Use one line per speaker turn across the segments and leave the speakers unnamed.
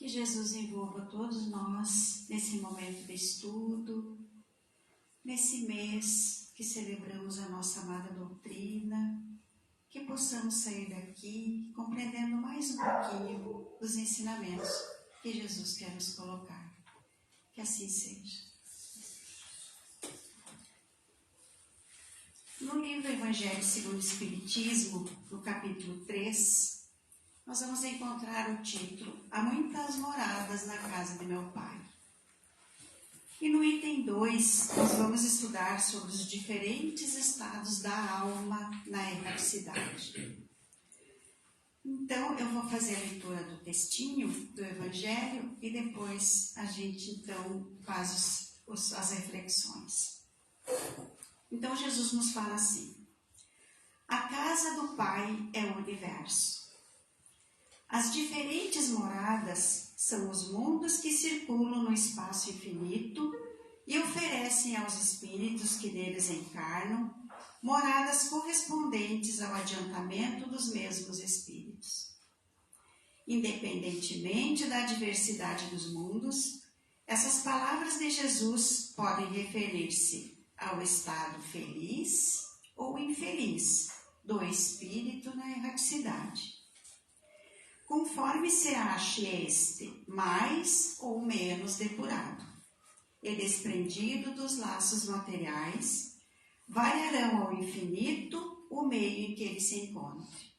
Que Jesus envolva todos nós nesse momento de estudo, nesse mês que celebramos a nossa amada doutrina, que possamos sair daqui compreendendo mais um pouquinho os ensinamentos que Jesus quer nos colocar. Que assim seja. No livro Evangelho segundo o Espiritismo, no capítulo 3, nós vamos encontrar o título Há muitas moradas na casa de meu Pai. E no item 2, nós vamos estudar sobre os diferentes estados da alma na erraticidade. Então, eu vou fazer a leitura do textinho do Evangelho e depois a gente, então, faz as reflexões. Então, Jesus nos fala assim: a casa do Pai é o universo. As diferentes moradas são os mundos que circulam no espaço infinito e oferecem aos espíritos que neles encarnam moradas correspondentes ao adiantamento dos mesmos espíritos. Independentemente da diversidade dos mundos, essas palavras de Jesus podem referir-se ao estado feliz ou infeliz do espírito na erraticidade, conforme se ache este mais ou menos depurado e desprendido dos laços materiais, variarão ao infinito o meio em que ele se encontre.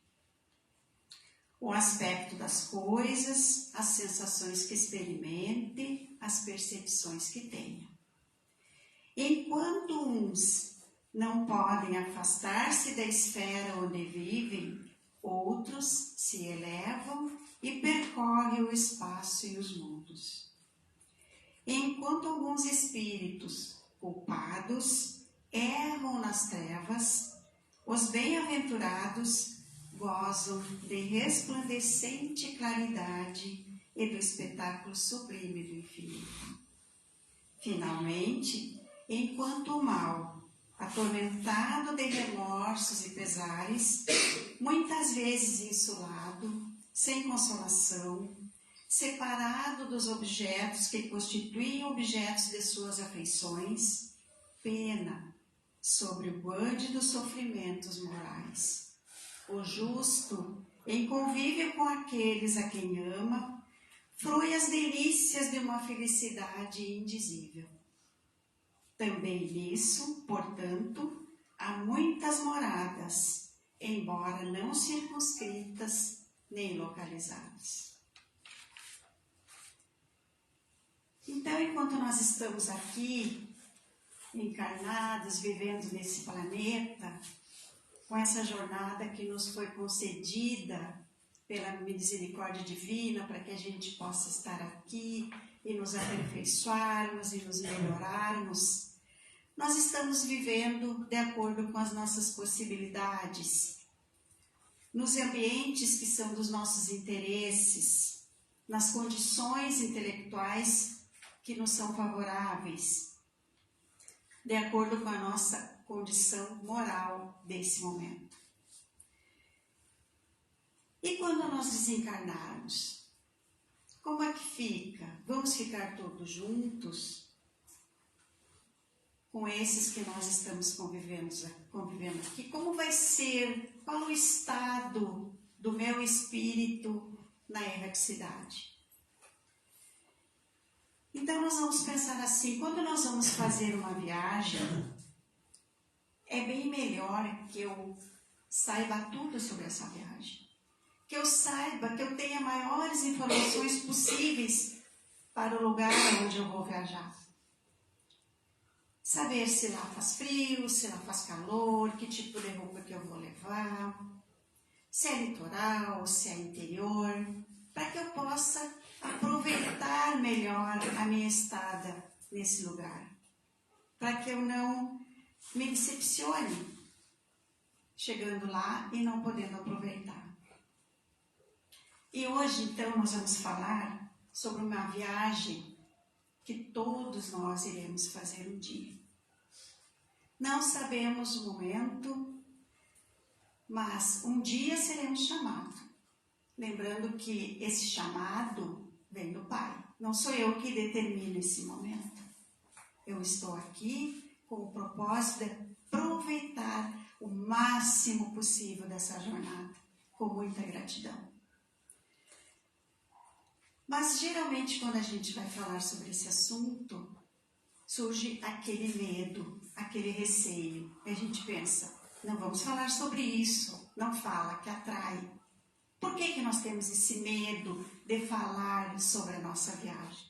O aspecto das coisas, as sensações que experimente, as percepções que tenha. Enquanto uns não podem afastar-se da esfera onde vivem, outros se elevam e percorrem o espaço e os mundos. Enquanto alguns espíritos culpados erram nas trevas, os bem-aventurados gozam de resplandecente claridade e do espetáculo sublime do infinito. Finalmente, enquanto o mal, atormentado de remorsos e pesares, muitas vezes insulado, sem consolação, separado dos objetos que constituem objetos de suas afeições, pena sobre o bande dos sofrimentos morais. O justo, em convívio com aqueles a quem ama, frui as delícias de uma felicidade indizível. Também nisso, portanto, há muitas moradas, embora não circunscritas nem localizadas. Então, enquanto nós estamos aqui, encarnados, vivendo nesse planeta, com essa jornada que nos foi concedida pela misericórdia divina, para que a gente possa estar aqui e nos aperfeiçoarmos e nos melhorarmos, nós estamos vivendo de acordo com as nossas possibilidades, nos ambientes que são dos nossos interesses, nas condições intelectuais que nos são favoráveis, de acordo com a nossa condição moral desse momento. E quando nós desencarnarmos, como é que fica? Vamos ficar todos juntos com esses que nós estamos convivendo aqui? Como vai ser? Qual o estado do meu espírito na erraticidade? Então nós vamos pensar assim: quando nós vamos fazer uma viagem, é bem melhor que eu saiba tudo sobre essa viagem. Que eu saiba, que eu tenha maiores informações possíveis para o lugar onde eu vou viajar. Saber se lá faz frio, se lá faz calor, que tipo de roupa que eu vou levar, se é litoral, se é interior, para que eu possa aproveitar melhor a minha estada nesse lugar. Para que eu não me decepcione chegando lá e não podendo aproveitar. E hoje, então, nós vamos falar sobre uma viagem que todos nós iremos fazer um dia. Não sabemos o momento, mas um dia seremos chamados. Lembrando que esse chamado vem do Pai. Não sou eu que determino esse momento. Eu estou aqui com o propósito de aproveitar o máximo possível dessa jornada, com muita gratidão. Mas geralmente quando a gente vai falar sobre esse assunto, surge aquele medo, aquele receio. E a gente pensa, não vamos falar sobre isso, não fala, que atrai. Por que nós temos esse medo de falar sobre a nossa viagem?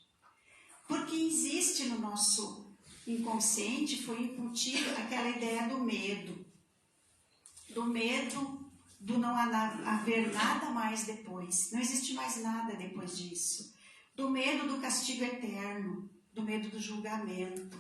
Porque existe no nosso inconsciente, foi incutido aquela ideia do medo do não haver nada mais depois, não existe mais nada depois disso, do medo do castigo eterno, do medo do julgamento.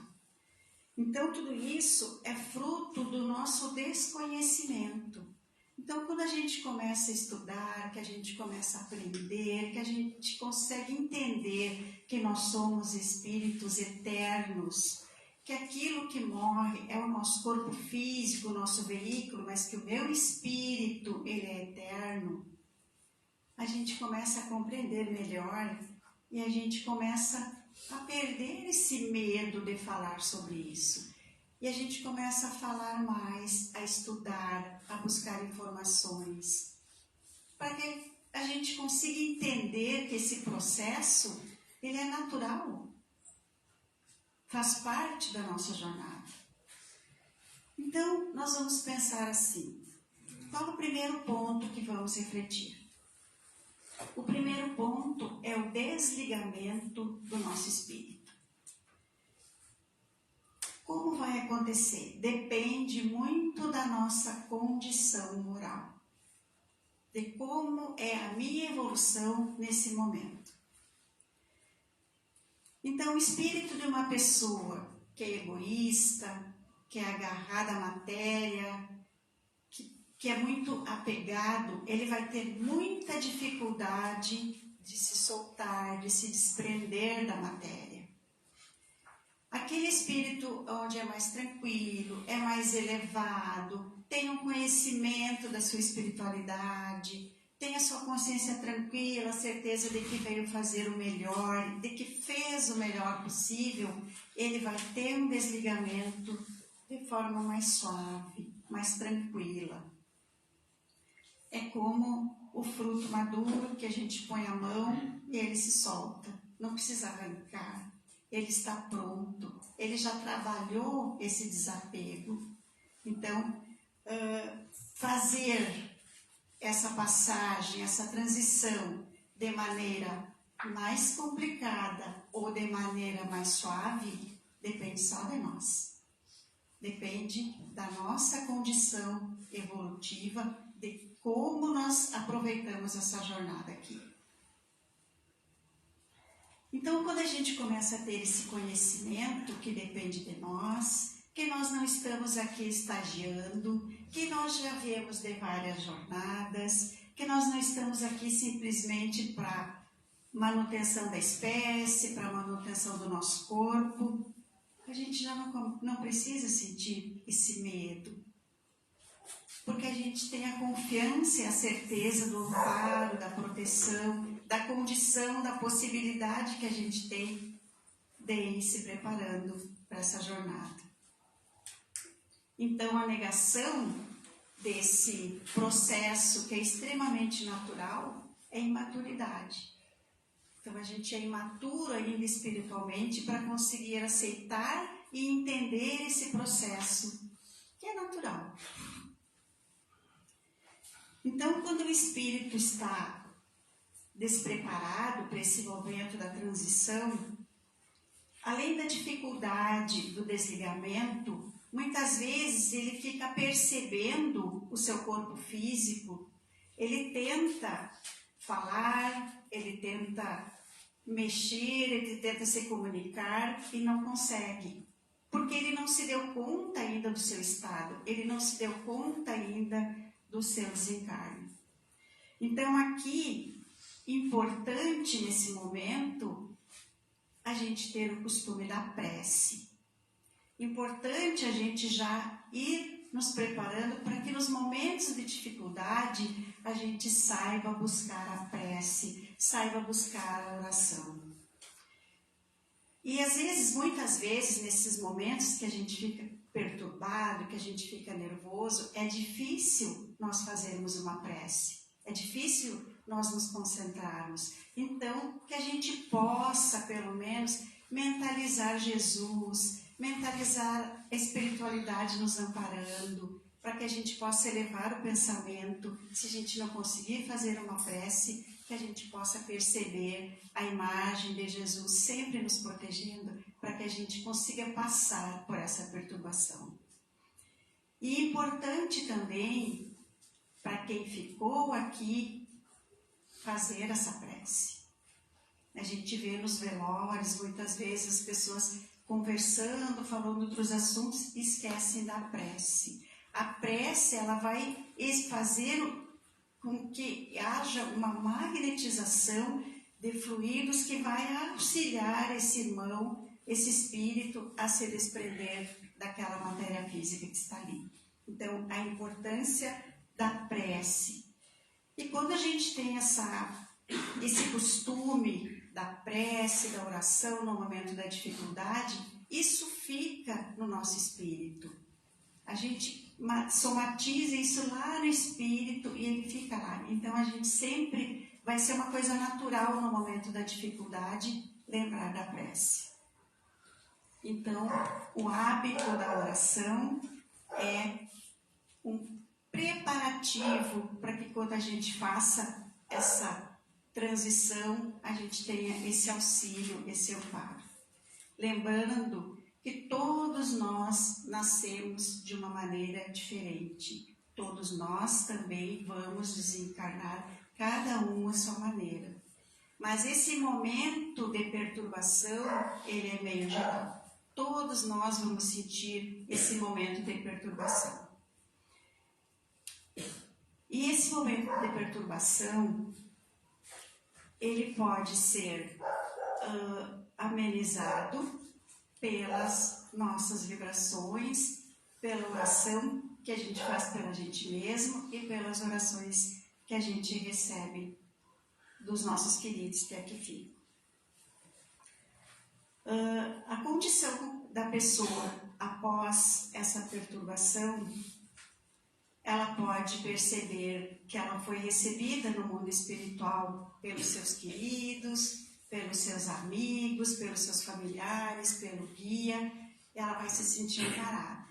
Então tudo isso é fruto do nosso desconhecimento. Então quando a gente começa a estudar, que a gente começa a aprender, que a gente consegue entender que nós somos espíritos eternos, que aquilo que morre é o nosso corpo físico, o nosso veículo, mas que o meu espírito, ele é eterno, a gente começa a compreender melhor e a gente começa a perder esse medo de falar sobre isso. E a gente começa a falar mais, a estudar, a buscar informações, para que a gente consiga entender que esse processo, ele é natural. Faz parte da nossa jornada. Então, nós vamos pensar assim. Qual o primeiro ponto que vamos refletir? O primeiro ponto é o desligamento do nosso espírito. Como vai acontecer? Depende muito da nossa condição moral. De como é a minha evolução nesse momento. Então, o espírito de uma pessoa que é egoísta, que é agarrada à matéria, que é muito apegado, ele vai ter muita dificuldade de se soltar, de se desprender da matéria. Aquele espírito onde é mais tranquilo, é mais elevado, tem um conhecimento da sua espiritualidade, tem a sua consciência tranquila, a certeza de que veio fazer o melhor, de que fez o melhor possível, ele vai ter um desligamento de forma mais suave, mais tranquila. É como o fruto maduro que a gente põe a mão e ele se solta, não precisa arrancar, ele está pronto, ele já trabalhou esse desapego. Então, fazer essa passagem, essa transição de maneira mais complicada ou de maneira mais suave, depende só de nós. Depende da nossa condição evolutiva, de como nós aproveitamos essa jornada aqui. Então, quando a gente começa a ter esse conhecimento que depende de nós, que nós não estamos aqui estagiando, que nós já viemos de várias jornadas, que nós não estamos aqui simplesmente para manutenção da espécie, para manutenção do nosso corpo, a gente já não precisa sentir esse medo, porque a gente tem a confiança e a certeza do amparo, da proteção, da condição, da possibilidade que a gente tem de ir se preparando para essa jornada. Então, a negação desse processo que é extremamente natural é imaturidade. Então, a gente é imaturo ainda espiritualmente para conseguir aceitar e entender esse processo que é natural. Então, quando o espírito está despreparado para esse momento da transição, além da dificuldade do desligamento, muitas vezes ele fica percebendo o seu corpo físico, ele tenta falar, ele tenta mexer, ele tenta se comunicar e não consegue, porque ele não se deu conta ainda do seu estado, ele não se deu conta ainda do seu desencarne. Então aqui, importante nesse momento, a gente ter o costume da prece. Importante a gente já ir nos preparando para que nos momentos de dificuldade a gente saiba buscar a prece, saiba buscar a oração. E às vezes, muitas vezes, nesses momentos que a gente fica perturbado, que a gente fica nervoso, é difícil nós fazermos uma prece. É difícil nós nos concentrarmos. Então, que a gente possa, pelo menos, mentalizar Jesus, mentalizar a espiritualidade nos amparando, para que a gente possa elevar o pensamento. Se a gente não conseguir fazer uma prece, que a gente possa perceber a imagem de Jesus sempre nos protegendo, para que a gente consiga passar por essa perturbação. E importante também, para quem ficou aqui, fazer essa prece. A gente vê nos velórios, muitas vezes, as pessoas conversando, falando outros assuntos, esquecem da prece. A prece, ela vai fazer com que haja uma magnetização de fluidos que vai auxiliar esse irmão, esse espírito, a se desprender daquela matéria física que está ali. Então, a importância da prece. E quando a gente tem esse costume da prece, da oração no momento da dificuldade, isso fica no nosso espírito. A gente somatiza isso lá no espírito e ele fica lá. Então, a gente sempre vai ser uma coisa natural no momento da dificuldade, lembrar da prece. Então, o hábito da oração é um preparativo para que quando a gente faça essa transição, a gente tenha esse auxílio, esse amparo. Lembrando que todos nós nascemos de uma maneira diferente. Todos nós também vamos desencarnar, cada um à sua maneira. Mas esse momento de perturbação, ele é meio geral. Todos nós vamos sentir esse momento de perturbação. E esse momento de perturbação, ele pode ser amenizado pelas nossas vibrações, pela oração que a gente faz pela gente mesmo e pelas orações que a gente recebe dos nossos queridos que aqui ficam. A condição da pessoa após essa perturbação, ela pode perceber que ela foi recebida no mundo espiritual pelos seus queridos, pelos seus amigos, pelos seus familiares, pelo guia. Ela vai se sentir encarada.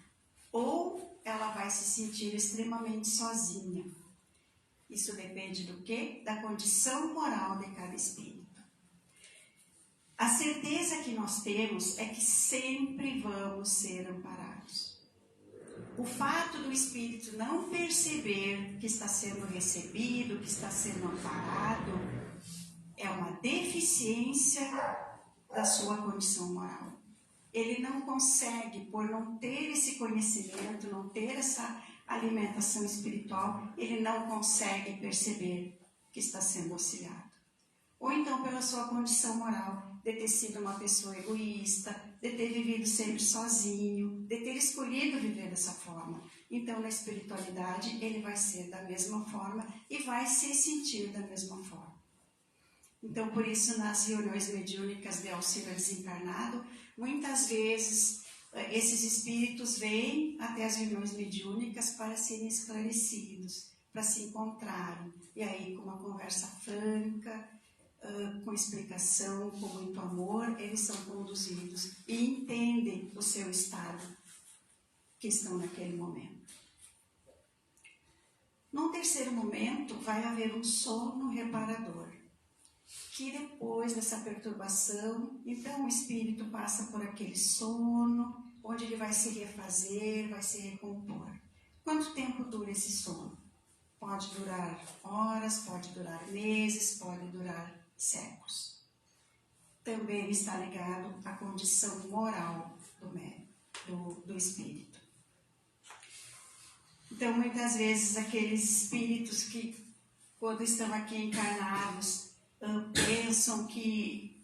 Ou ela vai se sentir extremamente sozinha. Isso depende do quê? Da condição moral de cada espírito. A certeza que nós temos é que sempre vamos ser amparados. O fato do espírito não perceber que está sendo recebido, que está sendo amparado, é uma deficiência da sua condição moral. Ele não consegue, por não ter esse conhecimento, não ter essa alimentação espiritual, ele não consegue perceber que está sendo auxiliado. Ou então pela sua condição moral, de ter sido uma pessoa egoísta, de ter vivido sempre sozinho, de ter escolhido viver dessa forma. Então, na espiritualidade, ele vai ser da mesma forma e vai se sentir da mesma forma. Então, por isso, nas reuniões mediúnicas de auxílio desencarnado, muitas vezes esses espíritos vêm até as reuniões mediúnicas para serem esclarecidos, para se encontrarem. E aí, com uma conversa franca, com explicação, com muito amor, eles são conduzidos e entendem o seu estado que estão naquele momento. Num terceiro momento, vai haver um sono reparador, que depois dessa perturbação, então o espírito passa por aquele sono, onde ele vai se refazer, vai se recompor. Quanto tempo dura esse sono? Pode durar horas, pode durar meses, pode durar séculos. Também está ligado à condição moral do espírito. Então, muitas vezes, aqueles espíritos que, quando estão aqui encarnados, pensam que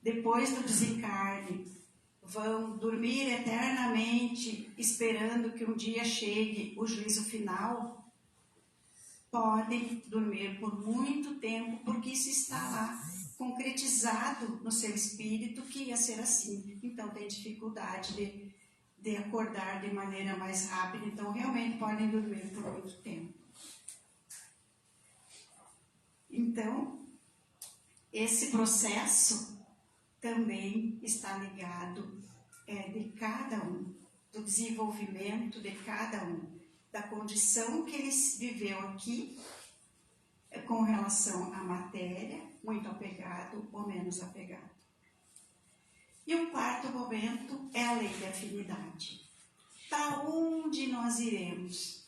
depois do desencarne vão dormir eternamente esperando que um dia chegue o juízo final, podem dormir por muito tempo, porque isso está lá, concretizado no seu espírito que ia ser assim. Então tem dificuldade de acordar de maneira mais rápida, então realmente podem dormir por muito tempo. Então, esse processo também está ligado de cada um, do desenvolvimento de cada um, da condição que ele viveu aqui com relação à matéria, muito apegado ou menos apegado. E o quarto momento é a lei da afinidade. Para onde nós iremos?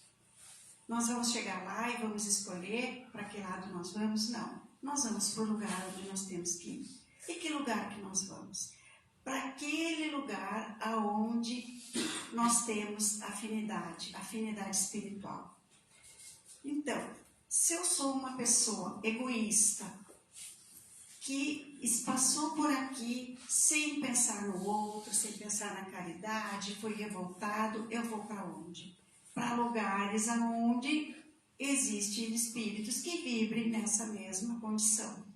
Nós vamos chegar lá e vamos escolher para que lado nós vamos? Não. Nós vamos para o lugar onde nós temos que ir. E que lugar que nós vamos? Para aquele lugar aonde nós temos afinidade espiritual. Então, se eu sou uma pessoa egoísta, que passou por aqui sem pensar no outro, sem pensar na caridade, foi revoltado, eu vou para onde? Para lugares onde existem espíritos que vibrem nessa mesma condição.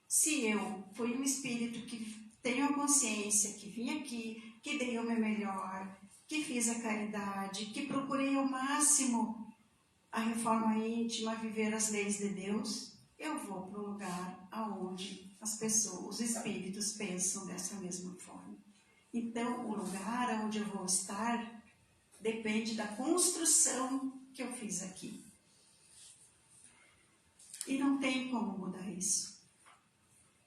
Se eu fui um espírito que tenho a consciência, que vim aqui, que dei o meu melhor, que fiz a caridade, que procurei ao máximo a reforma íntima, viver as leis de Deus, eu vou para o lugar aonde as pessoas, os espíritos pensam dessa mesma forma. Então, o lugar onde eu vou estar depende da construção que eu fiz aqui. E não tem como mudar isso.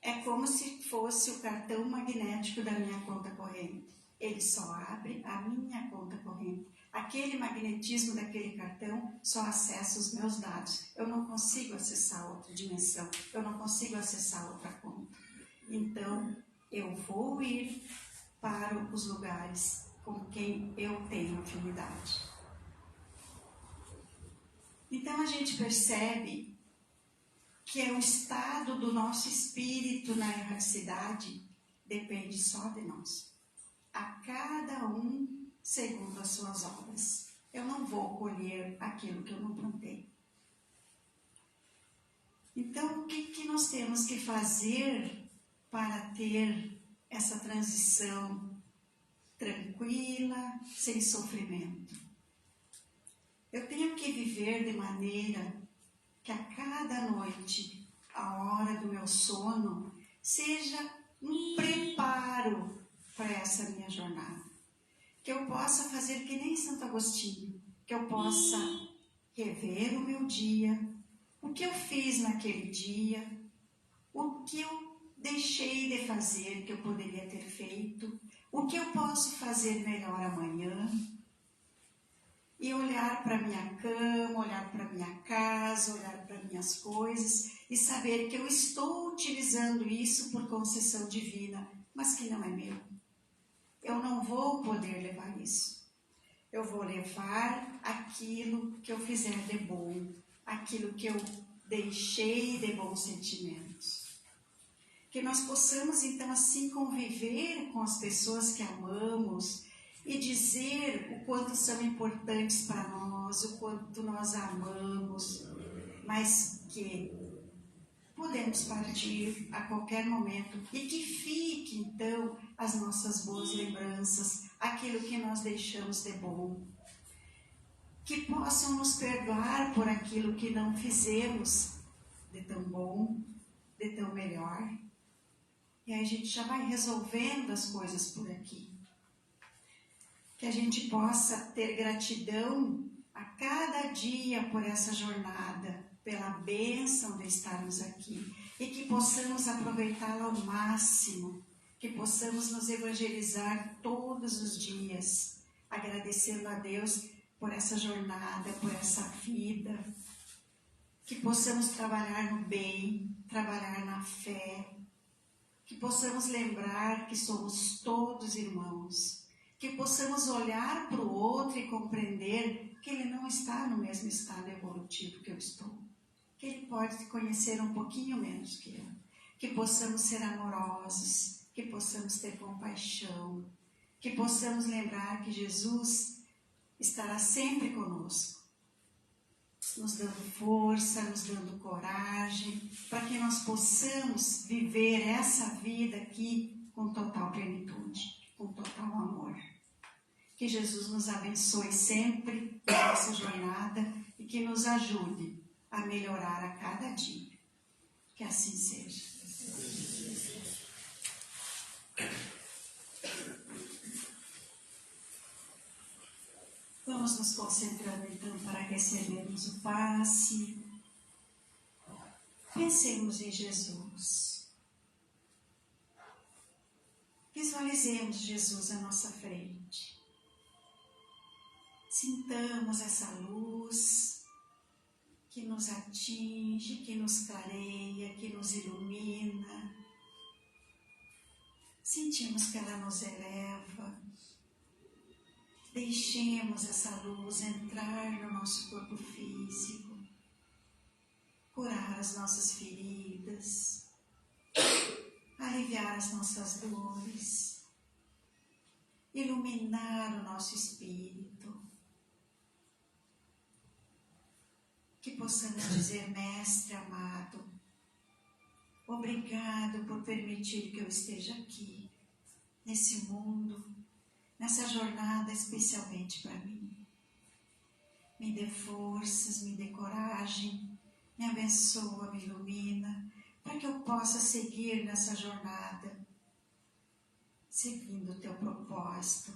É como se fosse o cartão magnético da minha conta corrente. Ele só abre a minha conta corrente. Aquele magnetismo daquele cartão só acessa os meus dados. Eu não consigo acessar outra dimensão. Eu não consigo acessar outra conta. Então, eu vou ir para os lugares com quem eu tenho afinidade. Então, a gente percebe que o estado do nosso espírito na erraticidade depende só de nós. A cada um segundo as suas obras. Eu não vou colher aquilo que eu não plantei. Então, o que nós temos que fazer para ter essa transição tranquila, sem sofrimento? Eu tenho que viver de maneira que a cada noite, a hora do meu sono, seja um preparo para essa minha jornada. Que eu possa fazer que nem Santo Agostinho, que eu possa rever o meu dia, o que eu fiz naquele dia, o que eu deixei de fazer que eu poderia ter feito, o que eu posso fazer melhor amanhã, e olhar para minha cama, olhar para minha casa, olhar para minhas coisas e saber que eu estou utilizando isso por concessão divina, mas que não é meu. Eu não vou poder levar isso. Eu vou levar aquilo que eu fizer de bom, aquilo que eu deixei de bons sentimentos. Que nós possamos, então, assim, conviver com as pessoas que amamos e dizer o quanto são importantes para nós, o quanto nós amamos, mas que podemos partir a qualquer momento e que fique, então, as nossas boas lembranças, aquilo que nós deixamos de bom. Que possam nos perdoar por aquilo que não fizemos de tão bom, de tão melhor. E aí a gente já vai resolvendo as coisas por aqui. Que a gente possa ter gratidão a cada dia por essa jornada, pela bênção de estarmos aqui, e que possamos aproveitá-la ao máximo, que possamos nos evangelizar todos os dias, agradecendo a Deus por essa jornada, por essa vida, que possamos trabalhar no bem, trabalhar na fé, que possamos lembrar que somos todos irmãos, que possamos olhar para o outro e compreender que ele não está no mesmo estado evolutivo que eu estou, que ele pode conhecer um pouquinho menos que eu, que possamos ser amorosos, que possamos ter compaixão, que possamos lembrar que Jesus estará sempre conosco, nos dando força, nos dando coragem, para que nós possamos viver essa vida aqui com total plenitude, com total amor. Que Jesus nos abençoe sempre na nossa jornada e que nos ajude a melhorar a cada dia. Que assim seja. Vamos nos concentrando então para recebermos o passe. Pensemos em Jesus. Visualizemos Jesus à nossa frente. Sintamos essa luz que nos atinge, que nos clareia, que nos ilumina. Sentimos que ela nos eleva. Deixemos essa luz entrar no nosso corpo físico, curar as nossas feridas, aliviar as nossas dores, iluminar o nosso espírito. Que possamos dizer: Mestre amado, obrigado por permitir que eu esteja aqui, nesse mundo, nessa jornada especialmente para mim. Me dê forças, me dê coragem, me abençoa, me ilumina, para que eu possa seguir nessa jornada, seguindo o teu propósito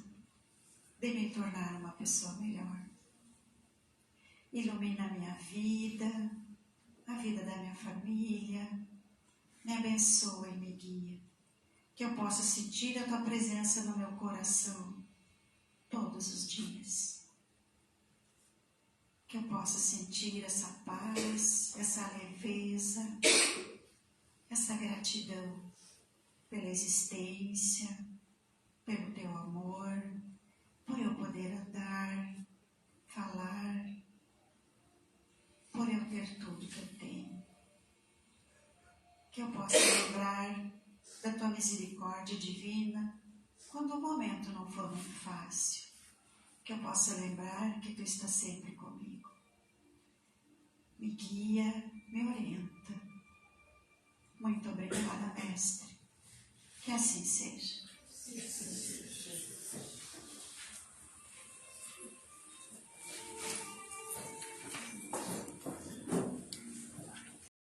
de me tornar uma pessoa melhor. Ilumina a minha vida, a vida da minha família, me abençoa e me guia. Que eu possa sentir a tua presença no meu coração todos os dias. Que eu possa sentir essa paz, essa leveza, essa gratidão pela existência, pelo teu amor, por eu poder andar, falar, por eu ter tudo que eu tenho. Que eu possa lembrar da tua misericórdia divina quando o momento não for muito fácil. Que eu possa lembrar que tu estás sempre comigo. Me guia, me orienta. Muito obrigada, Mestre. Que assim seja.